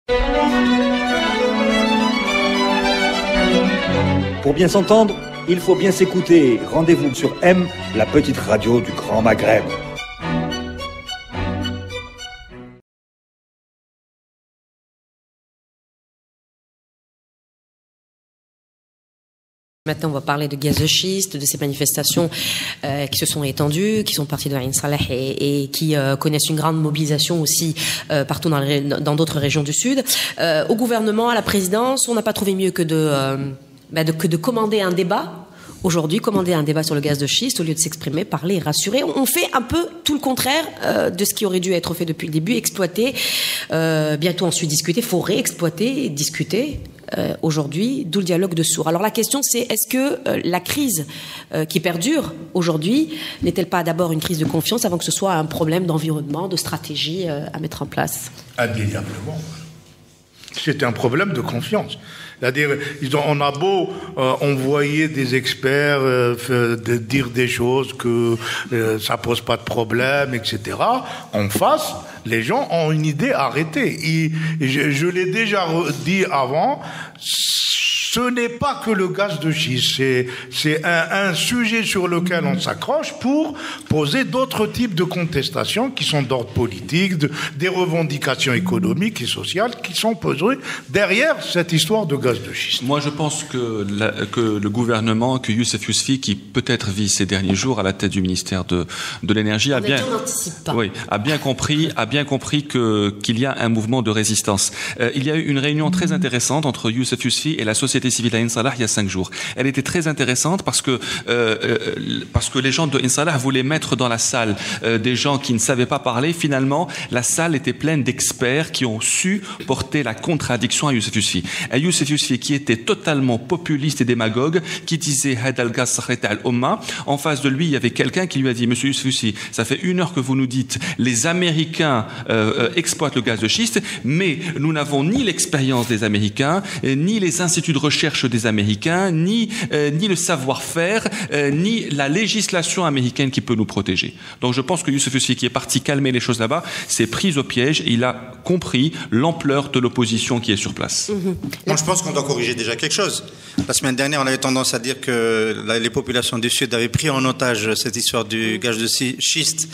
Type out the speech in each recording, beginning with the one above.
Pour bien s'entendre, il faut bien s'écouter. Rendez-vous sur M, la petite radio du Grand Maghreb. Maintenant, on va parler de gaz de schiste, de ces manifestations qui se sont étendues, qui sont parties de Ain Salah et qui connaissent une grande mobilisation aussi partout dans d'autres régions du Sud. Au gouvernement, à la présidence, on n'a pas trouvé mieux que de commander un débat. Aujourd'hui, commander un débat sur le gaz de schiste, au lieu de s'exprimer, parler et rassurer, on fait un peu tout le contraire de ce qui aurait dû être fait depuis le début, exploiter, bientôt ensuite discuter, faut réexploiter et discuter. Aujourd'hui, d'où le dialogue de sourds. Alors la question c'est, est-ce que la crise qui perdure aujourd'hui n'est-elle pas d'abord une crise de confiance avant que ce soit un problème d'environnement, de stratégie à mettre en place? Indéniablement. C'est un problème de confiance. C'est-à-dire, on a beau envoyer des experts dire des choses que ça pose pas de problème, etc. En face, les gens ont une idée arrêtée. Et je l'ai déjà dit avant, ce n'est pas que le gaz de schiste, c'est un sujet sur lequel on s'accroche pour poser d'autres types de contestations qui sont d'ordre politique, des revendications économiques et sociales qui sont posées derrière cette histoire de gaz de schiste. Moi, je pense que le gouvernement, que Youssef Yousfi, qui peut-être vit ces derniers jours à la tête du ministère de l'énergie, a bien compris qu'il y a un mouvement de résistance. Il y a eu une réunion très intéressante entre Youssef Yousfi et la société civile à Ain Salah il y a 5 jours. Elle était très intéressante parce que les gens de Ain Salah voulaient mettre dans la salle des gens qui ne savaient pas parler. Finalement, la salle était pleine d'experts qui ont su porter la contradiction à Youssef Yousfi. À Youssef Yousfi qui était totalement populiste et démagogue, qui disait Hadal Gas Sakhret al-Umma. En face de lui, il y avait quelqu'un qui lui a dit: Monsieur Youssef Yousfi, ça fait 1 heure que vous nous dites les Américains exploitent le gaz de schiste, mais nous n'avons ni l'expérience des Américains, ni les instituts de recherche des Américains, ni le savoir-faire, ni la législation américaine qui peut nous protéger. Donc je pense que Youssef Yousfi, qui est parti calmer les choses là-bas, s'est pris au piège et il a compris l'ampleur de l'opposition qui est sur place. Moi, je pense qu'on doit corriger déjà quelque chose. La semaine dernière, on avait tendance à dire que les populations du Sud avaient pris en otage cette histoire du gaz de schiste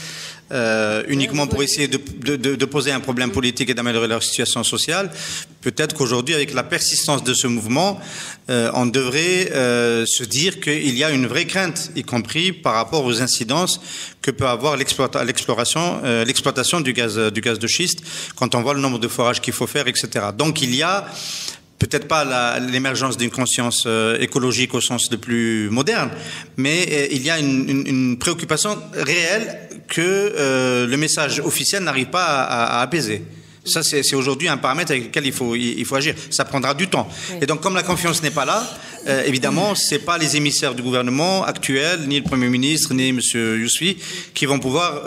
uniquement pour essayer de poser un problème politique et d'améliorer leur situation sociale. Peut-être qu'aujourd'hui, avec la persistance de ce mouvement, on devrait se dire qu'il y a une vraie crainte, y compris par rapport aux incidences que peut avoir l'exploitation du gaz de schiste, quand on voit le nombre de forages qu'il faut faire, etc. Donc il y a peut-être pas l'émergence d'une conscience écologique au sens le plus moderne, mais il y a une préoccupation réelle que le message officiel n'arrive pas à apaiser. Ça, c'est aujourd'hui un paramètre avec lequel il faut agir. Ça prendra du temps. Oui. Et donc, comme la confiance n'est pas là, évidemment, c'est pas les émissaires du gouvernement actuel, ni le Premier ministre, ni M. Yousfi, qui vont pouvoir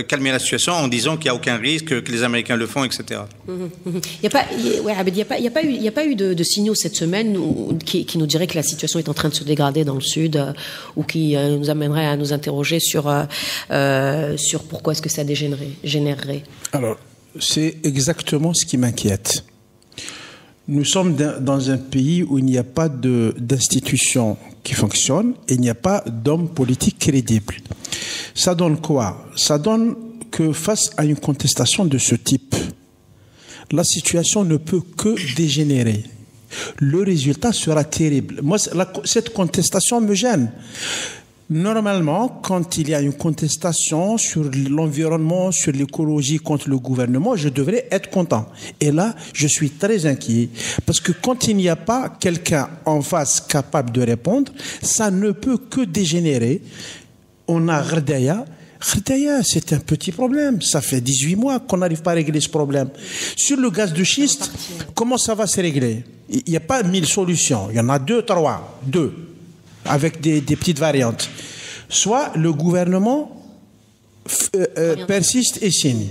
calmer la situation en disant qu'il n'y a aucun risque, que les Américains le font, etc. Il n'y a pas eu de signaux cette semaine qui nous diraient que la situation est en train de se dégrader dans le Sud ou qui nous amènerait à nous interroger sur pourquoi est-ce que ça dégénérerait. Alors, c'est exactement ce qui m'inquiète. Nous sommes dans un pays où il n'y a pas d'institutions qui fonctionnent et il n'y a pas d'hommes politiques crédibles. Ça donne quoi? Ça donne que face à une contestation de ce type, la situation ne peut que dégénérer. Le résultat sera terrible. Moi, cette contestation me gêne. Normalement, quand il y a une contestation sur l'environnement, sur l'écologie contre le gouvernement, je devrais être content. Et là, je suis très inquiet. Parce que quand il n'y a pas quelqu'un en face capable de répondre, ça ne peut que dégénérer. On a Ghardaya. Ghardaya, c'est un petit problème. Ça fait 18 mois qu'on n'arrive pas à régler ce problème. Sur le gaz de schiste, comment ça va se régler? Il n'y a pas 1000 solutions. Il y en a 2, 3. Avec des petites variantes. Soit le gouvernement persiste et signe.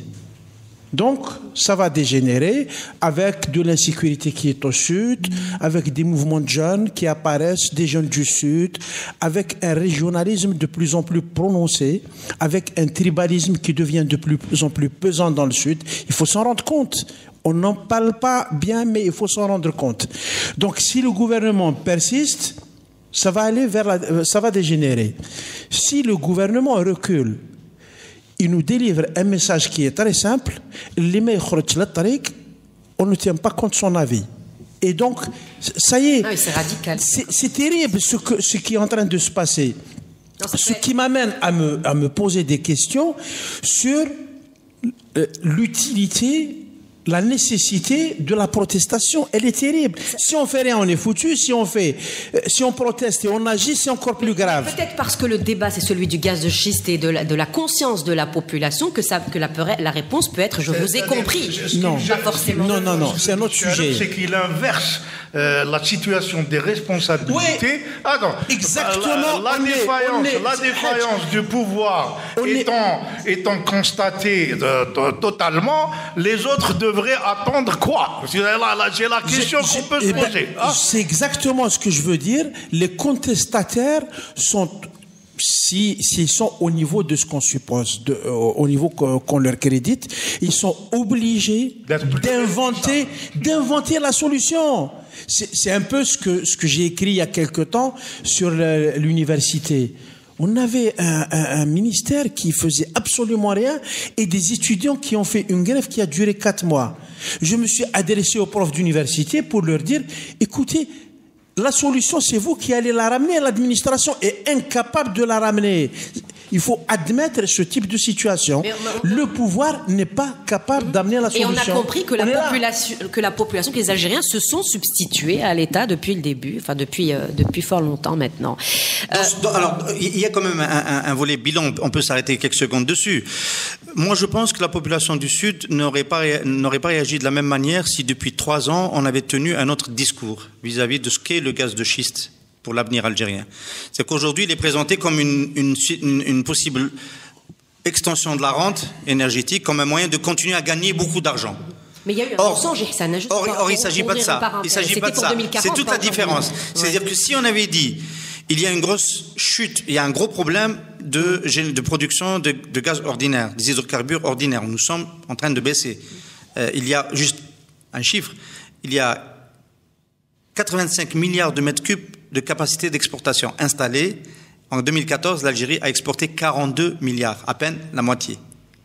Donc, ça va dégénérer avec de l'insécurité qui est au sud, avec des mouvements de jeunes qui apparaissent, des jeunes du sud, avec un régionalisme de plus en plus prononcé, avec un tribalisme qui devient de plus en plus pesant dans le sud. Il faut s'en rendre compte. On n'en parle pas bien, mais il faut s'en rendre compte. Donc, si le gouvernement persiste, ça va aller ça va dégénérer. Si le gouvernement recule, il nous délivre un message qui est très simple. On ne tient pas compte de son avis. Et donc, ça y est. Ah oui, c'est radical. C'est terrible ce qui est en train de se passer. Non, ce qui m'amène à me poser des questions sur l'utilité, la nécessité de la protestation. Elle est terrible. Si on fait rien, on est foutu. Si on proteste et on agit, c'est encore plus grave. Peut-être parce que le débat, c'est celui du gaz de schiste et de la conscience de la population que la réponse peut être « je vous ai compris ». Non, pas forcément. Non, c'est un autre sujet. C'est qu'il inverse la situation des responsabilités. Oui, exactement. La défaillance du pouvoir étant constatée totalement, les autres devraient attendre quoi? C'est la question qu'on peut se poser. C'est exactement ce que je veux dire. Les contestataires sont... S'ils sont au niveau de ce qu'on suppose, au niveau qu'on leur crédite, ils sont obligés d'inventer la solution. C'est un peu ce que j'ai écrit il y a quelque temps sur l'université. On avait un ministère qui faisait absolument rien et des étudiants qui ont fait une grève qui a duré 4 mois. Je me suis adressé aux profs d'université pour leur dire, écoutez, la solution, c'est vous qui allez la ramener. L'administration est incapable de la ramener. Il faut admettre ce type de situation. Le pouvoir n'est pas capable d'amener la solution. Et on a compris que la population, que les Algériens se sont substitués à l'État depuis le début, enfin depuis fort longtemps maintenant. Alors, il y a quand même un volet bilan. On peut s'arrêter quelques secondes dessus. Moi, je pense que la population du Sud n'aurait pas réagi de la même manière si depuis 3 ans, on avait tenu un autre discours vis-à-vis de ce qu'est le gaz de schiste pour l'avenir algérien. C'est qu'aujourd'hui, il est présenté comme une possible extension de la rente énergétique, comme un moyen de continuer à gagner beaucoup d'argent. Mais il y a eu un mensonge, Ihsan. Or, il ne s'agit pas de ça. Il s'agit pas de ça. C'est toute la différence. C'est-à-dire que si on avait dit, il y a une grosse chute, il y a un gros problème de production de gaz ordinaire, des hydrocarbures ordinaires. Nous sommes en train de baisser. Il y a juste un chiffre. Il y a 85 milliards de mètres cubes de capacité d'exportation installée. En 2014, l'Algérie a exporté 42 milliards, à peine la moitié,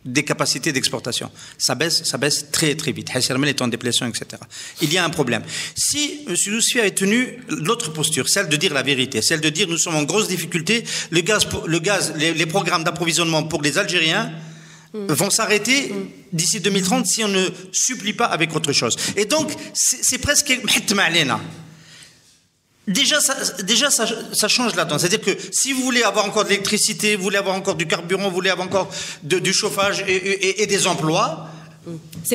des capacités d'exportation. Ça baisse très très vite. Hassermel est en déplétion, etc. Il y a un problème. Si M. Yousfi avait tenu l'autre posture, celle de dire la vérité, celle de dire nous sommes en grosse difficulté, les programmes d'approvisionnement pour les Algériens vont s'arrêter d'ici 2030 si on ne supplie pas avec autre chose. Et donc, c'est presque... Déjà, ça change là-dedans. C'est-à-dire que si vous voulez avoir encore de l'électricité, vous voulez avoir encore du carburant, vous voulez avoir encore du chauffage et des emplois,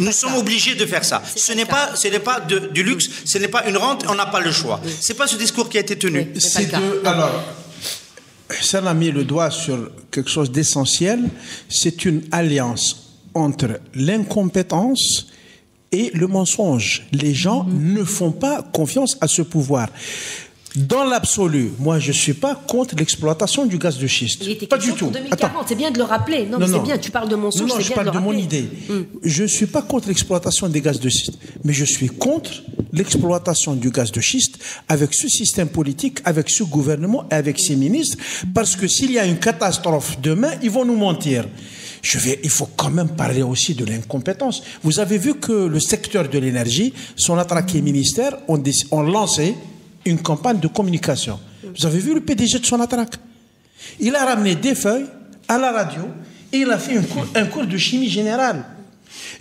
nous sommes obligés de faire ça. Ce n'est pas du luxe, ce n'est pas une rente, on n'a pas le choix. C'est pas ce discours qui a été tenu. Alors, ça a mis le doigt sur quelque chose d'essentiel. C'est une alliance entre l'incompétence et le mensonge. Les gens ne font pas confiance à ce pouvoir. Dans l'absolu, moi, je ne suis pas contre l'exploitation du gaz de schiste. Il était pas du tout. 2040, c'est bien de le rappeler. Non, c'est bien, tu parles de mensonge, c'est bien de le rappeler. Non, je parle de mon idée. Je ne suis pas contre l'exploitation des gaz de schiste, mais je suis contre l'exploitation du gaz de schiste avec ce système politique, avec ce gouvernement et avec ces ministres, parce que s'il y a une catastrophe demain, ils vont nous mentir. Il faut quand même parler aussi de l'incompétence. Vous avez vu que le secteur de l'énergie, son attaqué ministère, ont lancé une campagne de communication. Vous avez vu le PDG de Sonatrach? Il a ramené des feuilles à la radio et il a fait un cours de chimie générale.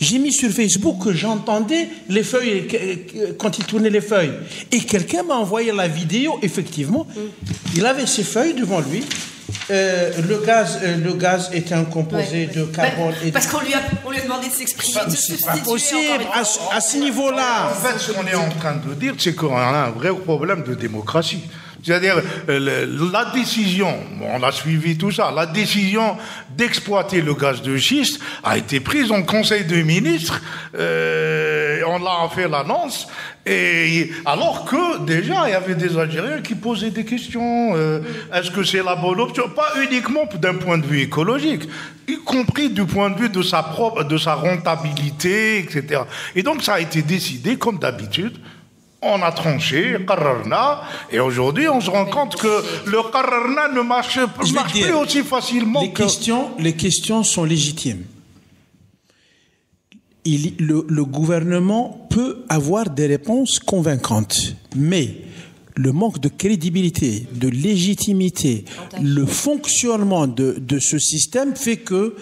J'ai mis sur Facebook que j'entendais les feuilles quand il tournait les feuilles. Et quelqu'un m'a envoyé la vidéo, effectivement. Il avait ses feuilles devant lui. Le gaz était un composé de carbone. Parce qu'on lui a demandé de s'exprimer. C'est pas possible à ce niveau-là. En fait, ce qu'on est en train de dire, c'est qu'on a un vrai problème de démocratie. C'est-à-dire, la décision, on a suivi tout ça, la décision d'exploiter le gaz de schiste a été prise en Conseil des ministres, on l'a fait l'annonce, et alors que déjà il y avait des Algériens qui posaient des questions, est-ce que c'est la bonne option? Pas uniquement d'un point de vue écologique, y compris du point de vue de sa rentabilité, etc. Et donc ça a été décidé comme d'habitude. On a tranché, qararna, et aujourd'hui on se rend compte que le qararna ne marche plus aussi facilement Les questions sont légitimes. Le gouvernement peut avoir des réponses convaincantes, mais le manque de crédibilité, de légitimité, le fonctionnement de ce système fait que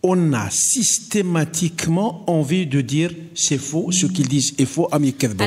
on a systématiquement envie de dire c'est faux, ce qu'ils disent est faux, ami Kedbo.